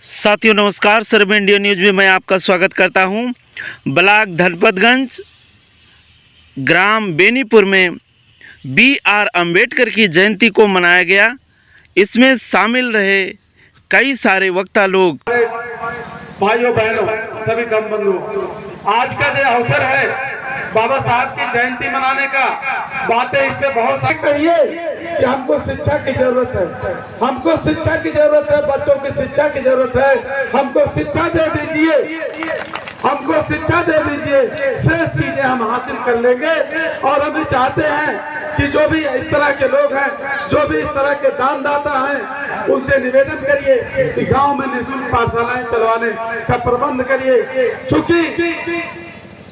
साथियों नमस्कार, सर्व India news में मैं आपका स्वागत करता हूं। ब्लॉक धनपतगंज ग्राम बेनीपुर में BR अम्बेडकर की जयंती को मनाया गया। इसमें शामिल रहे कई सारे वक्ता लोग। भाइयों बहनों सभी धर्म बंधुओं, आज का जो अवसर है बाबा साहब की जयंती मनाने का, बातें इस पे बहुत सारी कहिए कि हमको शिक्षा की जरूरत है, हमको शिक्षा की जरूरत है, बच्चों की शिक्षा की जरूरत है। हमको शिक्षा दे दीजिए, हमको शिक्षा दे दीजिए, शेष चीजें हम हासिल कर लेंगे। और हम भी चाहते हैं कि जो भी इस तरह के लोग हैं, जो भी इस तरह के दानदाता हैं, उनसे निवेदन करिए कि गांव में निःशुल्क पाठशालाएं चलवाने का प्रबंध करिए। चूंकि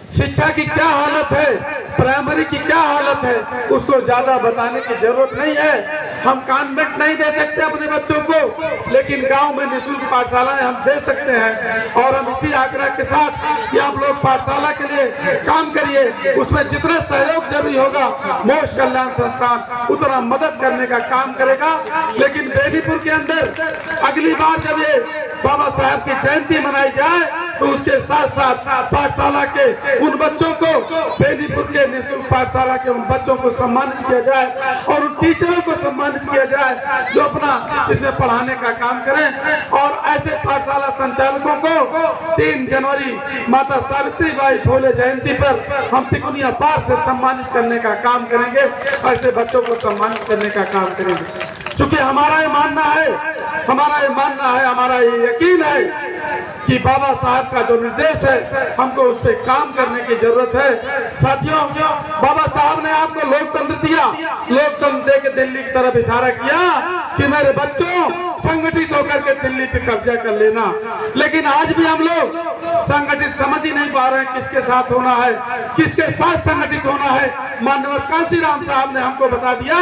शिक्षा की क्या हालत है, प्राइमरी की क्या हालत है, उसको ज्यादा बताने की जरूरत नहीं है। हम कॉन्वेंट नहीं दे सकते अपने बच्चों को, लेकिन गांव में निःशुल्क पाठशालाएं हम दे सकते हैं। और हम इसी आग्रह के साथ कि आप लोग पाठशाला के लिए काम करिए, उसमें जितना सहयोग जरूरी होगा मोक्ष कल्याण संस्थान उतना मदद करने का काम करेगा। लेकिन बेनीपुर के अंदर अगली बार जब ये बाबा साहब की जयंती मनाई जाए तो उसके साथ साथ पाठशाला के उन बच्चों को, बेनीपुर के निःशुल्क पाठशाला के उन बच्चों को सम्मानित किया जाए और उन टीचरों को सम्मानित किया जाए जो अपना इसमें पढ़ाने का काम करें। और ऐसे पाठशाला संचालकों को 3 जनवरी माता सावित्रीबाई फुले जयंती पर हम तिकोनिया पार से सम्मानित करने का काम करेंगे, ऐसे बच्चों को सम्मानित करने का काम करेंगे। क्योंकि हमारा ये मानना है, हमारा ये यकीन है कि बाबा साहब का जो निर्देश है हमको उस पर काम करने की जरूरत है। साथियों, बाबा साहब ने आपको लोकतंत्र दिया, लोकतंत्र दे के दिल्ली की तरफ इशारा किया कि मेरे बच्चों संगठित होकर के दिल्ली पे कब्जा कर लेना। लेकिन आज भी हम लोग संगठित समझ ही नहीं पा रहे हैं किसके साथ होना है, किसके साथ संगठित होना है। माननीय कांशीराम साहब ने हमको बता दिया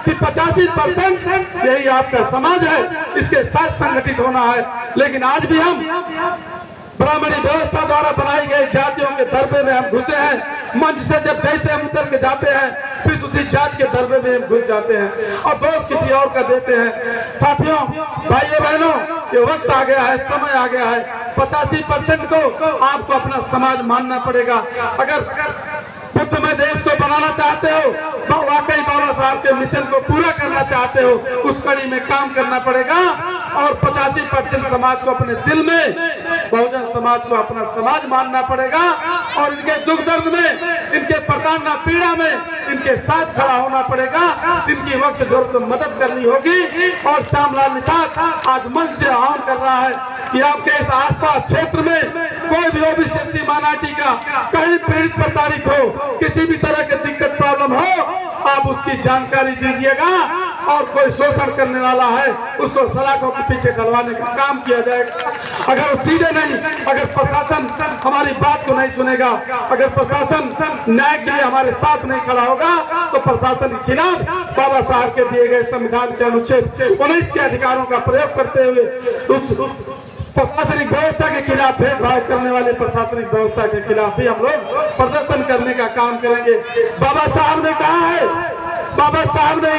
कि 85% यही आपका समाज है, इसके साथ संगठित होना है। लेकिन आज भी हम ब्राह्मणी व्यवस्था द्वारा बनाई गई जातियों के दरबे में हम घुसे हैं। मंच से जब जैसे हम उतर के जाते हैं फिर उसी जात के दरबे में हम घुस जाते हैं और दोष किसी और का देते हैं। साथियों, भाइयों बहनों, ये वक्त आ गया है, समय आ गया है। 85% को आपको अपना समाज मानना पड़ेगा। अगर बुद्धमय देश को बनाना चाहते हो, वाकई बाबा साहब के मिशन को पूरा करना चाहते हो, उस कड़ी में काम करना पड़ेगा। और 85% समाज को अपने दिल में, बहुजन समाज को अपना समाज मानना पड़ेगा और इनके दुख दर्द में, इनके प्रताड़ना पीड़ा में इनके साथ खड़ा होना पड़ेगा। इनकी वक्त जरूरत मदद करनी होगी। और श्यामलाल निषाद आज मन से आह्वान कर रहा है कि आपके इस आसपास क्षेत्र में कोई भी ओबीसी माइनॉरिटी का कहीं पीड़ित प्रताड़ित हो, किसी भी तरह की दिक्कत प्रॉब्लम हो, आप उसकी जानकारी दीजिएगा। और कोई शोषण करने वाला है उसको सलाखों के पीछे डलवाने का काम किया जाएगा। अगर वो सीधे नहीं, अगर प्रशासन हमारी बात को नहीं सुनेगा, अगर प्रशासन न्याय के लिए हमारे साथ नहीं खड़ा होगा, तो प्रशासन के खिलाफ बाबा साहब के दिए गए संविधान के अनुच्छेद 19 के अधिकारों का प्रयोग करते हुए उस प्रशासनिक व्यवस्था के खिलाफ, भेदभाव करने वाले प्रशासनिक व्यवस्था के खिलाफ भी हम लोग प्रदर्शन करने का काम करेंगे। बाबा साहब ने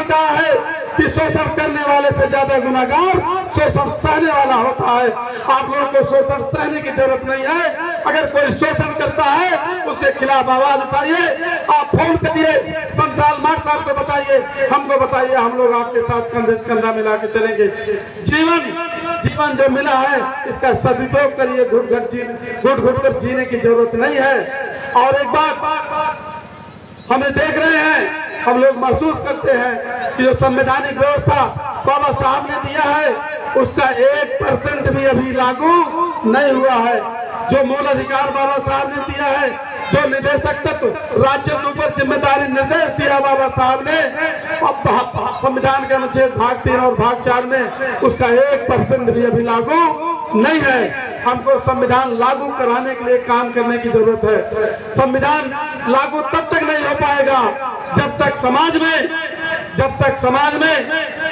कहा है कि शोषण करने वाले से ज्यादा गुनाहगार शोषण सहने वाला होता है। आप लोगों को शोषण सहने की जरूरत नहीं है। अगर कोई शोषण करता है उसके खिलाफ आवाज उठाइए, आप फोन करिए, संसाल मार साहब को बताइए, हमको बताइए, हम लोग आपके साथ कंधे से कंधा मिला के चलेंगे। जीवन जो मिला है इसका सदुपयोग करिए, घुट घुट कर जीने की जरूरत नहीं है। और एक बात हमें देख रहे हैं, हम लोग महसूस करते हैं कि जो संवैधानिक व्यवस्था बाबा साहब ने दिया है उसका 1% भी अभी लागू नहीं हुआ है। जो मूल अधिकार बाबा साहब ने दिया है, जो निदेशक तत्व राज्यों के ऊपर जिम्मेदारी निर्देश दिया बाबा साहब ने, अब संविधान के अनुच्छेद भाग 3 और भाग 4 में उसका 1% भी अभी लागू नहीं है। हमको संविधान लागू कराने के लिए काम करने की जरूरत है। संविधान लागू तब तक नहीं हो पाएगा जब तक समाज में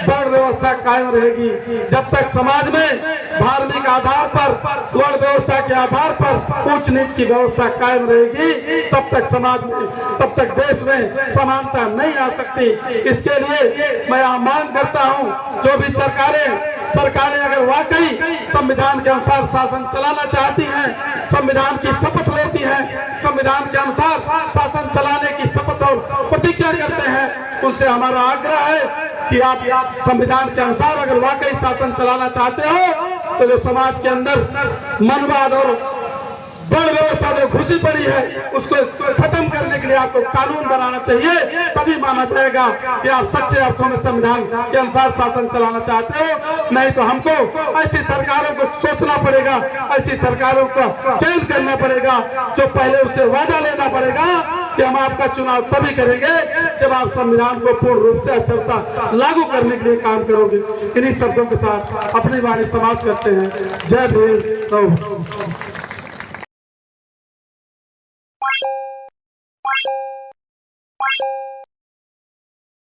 वर्ण व्यवस्था कायम रहेगी, जब तक समाज में धार्मिक आधार पर, वर्ण व्यवस्था के आधार पर ऊंच नीच की व्यवस्था कायम रहेगी, तब तक समाज में, तब तक देश में समानता नहीं आ सकती। इसके लिए मैं मांग करता हूं, जो भी सरकारें सरकारें अगर वाकई संविधान के अनुसार शासन चलाना चाहती हैं, संविधान की शपथ लेती हैं, संविधान के अनुसार शासन चलाने की शपथ और प्रतिज्ञा करते हैं, उनसे हमारा आग्रह है कि आप संविधान के अनुसार अगर वाकई शासन चलाना चाहते हो तो जो समाज के अंदर मनवाद और बड़ व्यवस्था जो घुसी पड़ी है उसको खत्म करने के लिए आपको कानून बनाना चाहिए, तभी माना जाएगा कि आप सच्चे अर्थों में संविधान के अनुसार शासन चलाना चाहते हो। नहीं तो हमको ऐसी सरकारों को सोचना पड़ेगा, ऐसी सरकारों का चयन करना पड़ेगा जो पहले उससे वादा लेना पड़ेगा कि हम आपका चुनाव तभी करेंगे जब आप संविधान को पूर्ण रूप से अक्षरशः लागू करने के लिए काम करोगे। इन्हीं शब्दों के साथ अपनी वाणी समाप्त करते हैं। जय भीम।